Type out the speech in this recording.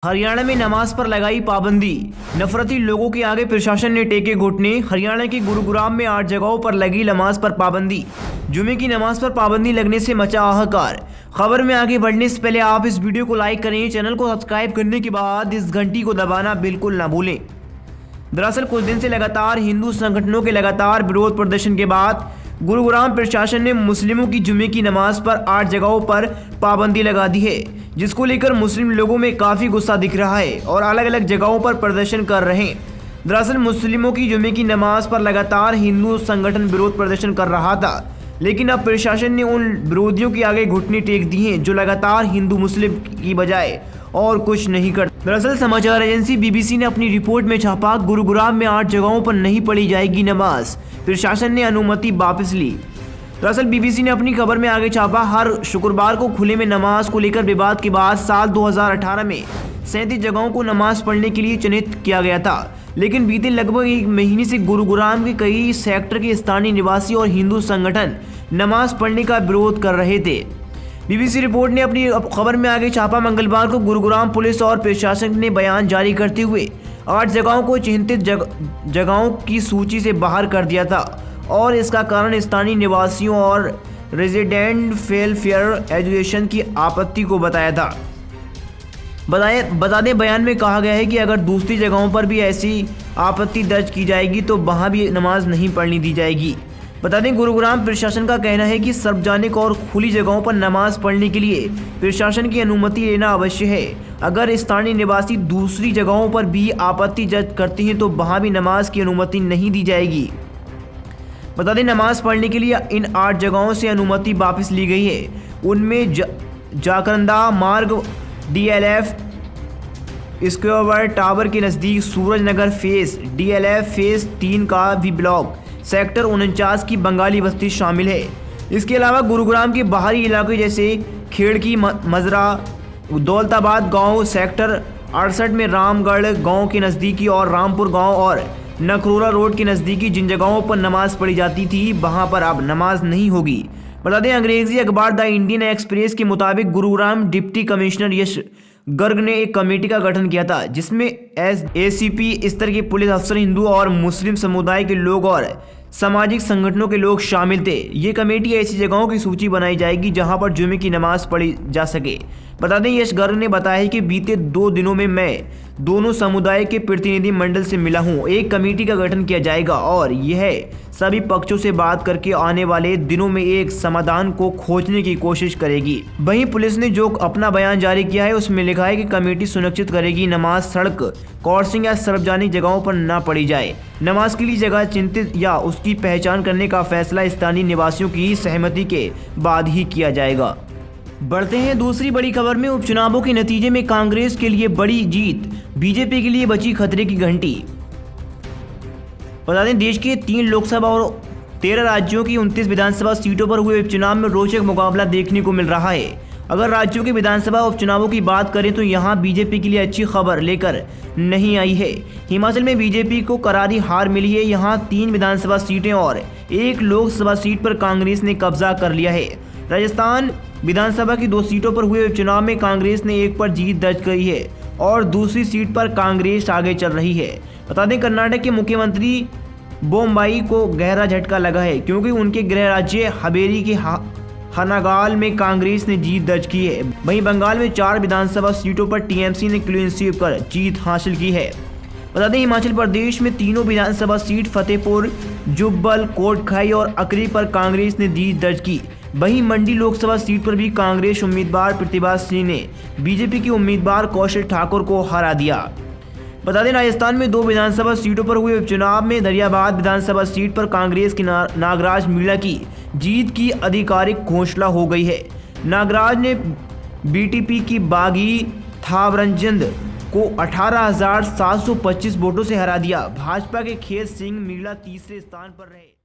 हरियाणा में नमाज पर लगाई पाबंदी। नफरती लोगों के आगे प्रशासन ने टेके घुटने। हरियाणा के गुरुग्राम में 8 जगहों पर लगी नमाज पर पाबंदी। जुमे की नमाज पर पाबंदी लगने से मचा हाहाकार। खबर में आगे बढ़ने से पहले आप इस वीडियो को लाइक करें, चैनल को सब्सक्राइब करने के बाद इस घंटी को दबाना बिल्कुल ना भूलें। दरअसल कुछ दिन से लगातार हिंदू संगठनों के लगातार विरोध प्रदर्शन के बाद गुरुग्राम प्रशासन ने मुस्लिमों की जुमे की नमाज पर 8 जगहों पर पाबंदी लगा दी है, जिसको लेकर मुस्लिम लोगों में काफ़ी गुस्सा दिख रहा है और अलग अलग जगहों पर प्रदर्शन कर रहे हैं। दरअसल मुस्लिमों की जुमे की नमाज पर लगातार हिंदू संगठन विरोध प्रदर्शन कर रहा था, लेकिन अब प्रशासन ने उन विरोधियों के आगे घुटने टेक दिए हैं जो लगातार हिंदू मुस्लिम की बजाय और कुछ नहीं करते। दरअसल समाचार एजेंसी बीबीसी ने अपनी रिपोर्ट में छापा, गुरुग्राम में 8 जगहों पर नहीं पढ़ी जाएगी नमाज, प्रशासन ने अनुमति वापस ली। दरअसल बीबीसी ने अपनी खबर में आगे छापा, हर शुक्रवार को खुले में नमाज को लेकर विवाद के बाद साल 2018 में 37 जगहों को नमाज पढ़ने के लिए चिन्हित किया गया था, लेकिन बीते लगभग 1 महीने से गुरुग्राम के कई सेक्टर के स्थानीय निवासी और हिंदू संगठन नमाज पढ़ने का विरोध कर रहे थे। बीबीसी रिपोर्ट ने अपनी खबर में आगे छापा, मंगलवार को गुरुग्राम पुलिस और प्रशासन ने बयान जारी करते हुए 8 जगहों को चिन्हित जगहों की सूची से बाहर कर दिया था और इसका कारण स्थानीय निवासियों और रेजिडेंट वेलफेयर एसोसिएशन की आपत्ति को बताया था। बता दें, बयान में कहा गया है कि अगर दूसरी जगहों पर भी ऐसी आपत्ति दर्ज की जाएगी तो वहां भी नमाज नहीं पढ़ने दी जाएगी। बता दें, गुरुग्राम प्रशासन का कहना है कि सार्वजनिक और खुली जगहों पर नमाज पढ़ने के लिए प्रशासन की अनुमति लेना आवश्यक है। अगर स्थानीय निवासी दूसरी जगहों पर भी आपत्ति दर्ज करते हैं तो वहां भी नमाज की अनुमति नहीं दी जाएगी। बता दें, नमाज पढ़ने के लिए इन 8 जगहों से अनुमति वापस ली गई है। उनमें जाकरंदा मार्ग, DLF स्क्वायर टावर के नज़दीक सूरज नगर फेस, DLF फेस 3 का भी ब्लॉक, सेक्टर 49 की बंगाली बस्ती शामिल है। इसके अलावा गुरुग्राम के बाहरी इलाके जैसे खेड़की, मजरा, दौलताबाद गांव, सेक्टर 68 में रामगढ़ गांव के नज़दीकी और रामपुर गांव और नखरोरा रोड के नज़दीकी जिन जगहों पर नमाज पढ़ी जाती थी वहां पर अब नमाज नहीं होगी। बता दें, अंग्रेजी अखबार द इंडियन एक्सप्रेस के मुताबिक गुरुग्राम डिप्टी कमिश्नर यश गर्ग ने एक कमेटी का गठन किया था, जिसमें ACP स्तर के पुलिस अफसर, हिंदू और मुस्लिम समुदाय के लोग और सामाजिक संगठनों के लोग शामिल थे। ये कमेटी ऐसी जगहों की सूची बनाई जाएगी जहां पर जुमे की नमाज पढ़ी जा सके। बता दें, यश गर्ग ने बताया कि बीते 2 दिनों में मैं दोनों समुदाय के प्रतिनिधि मंडल से मिला हूं। एक कमेटी का गठन किया जाएगा और यह सभी पक्षों से बात करके आने वाले दिनों में एक समाधान को खोजने की कोशिश करेगी। वहीं पुलिस ने जो अपना बयान जारी किया है उसमें लिखा है कि कमेटी सुनिश्चित करेगी नमाज सड़क, क्रॉसिंग या सार्वजनिक जगहों पर न पढ़ी जाए। नमाज के लिए जगह चिन्हित या उसकी पहचान करने का फैसला स्थानीय निवासियों की सहमति के बाद ही किया जाएगा। बढ़ते हैं दूसरी बड़ी खबर में। उपचुनावों के नतीजे में कांग्रेस के लिए बड़ी जीत, बीजेपी के लिए बची खतरे की घंटी। बता दें, देश के 3 लोकसभा और 13 राज्यों की 29 विधानसभा सीटों पर हुए उपचुनाव में रोचक मुकाबला देखने को मिल रहा है। अगर राज्यों के विधानसभा उपचुनावों की बात करें तो यहां बीजेपी के लिए अच्छी खबर लेकर नहीं आई है। हिमाचल में बीजेपी को करारी हार मिली है। यहां 3 विधानसभा सीटें और 1 लोकसभा सीट पर कांग्रेस ने कब्जा कर लिया है। राजस्थान विधानसभा की 2 सीटों पर हुए उपचुनाव में कांग्रेस ने 1 पर जीत दर्ज करी है और दूसरी सीट पर कांग्रेस आगे चल रही है। बता दें, कर्नाटक के मुख्यमंत्री बोम्बाई को गहरा झटका लगा है, क्योंकि उनके गृह राज्य हवेली के हनागाल में कांग्रेस ने जीत दर्ज की है। वहीं बंगाल में 4 विधानसभा सीटों पर TMC ने क्लीन स्वीप कर जीत हासिल की है। बता दें, हिमाचल प्रदेश में तीनों विधानसभा सीट फतेहपुर, जुब्बल, कोटखाई और अकरी पर कांग्रेस ने जीत दर्ज की। वहीं मंडी लोकसभा सीट पर भी कांग्रेस उम्मीदवार प्रतिभा सिंह ने बीजेपी के उम्मीदवार कौशल ठाकुर को हरा दिया। बता दें, राजस्थान में 2 विधानसभा सीटों पर हुए उपचुनाव में दरियाबाद विधानसभा सीट पर कांग्रेस के नागराज मीणा की जीत की आधिकारिक घोषणा हो गई है। नागराज ने BTP की बागी थावरचंद को 18,725 वोटों से हरा दिया। भाजपा के खेत सिंह मीणा तीसरे स्थान पर रहे।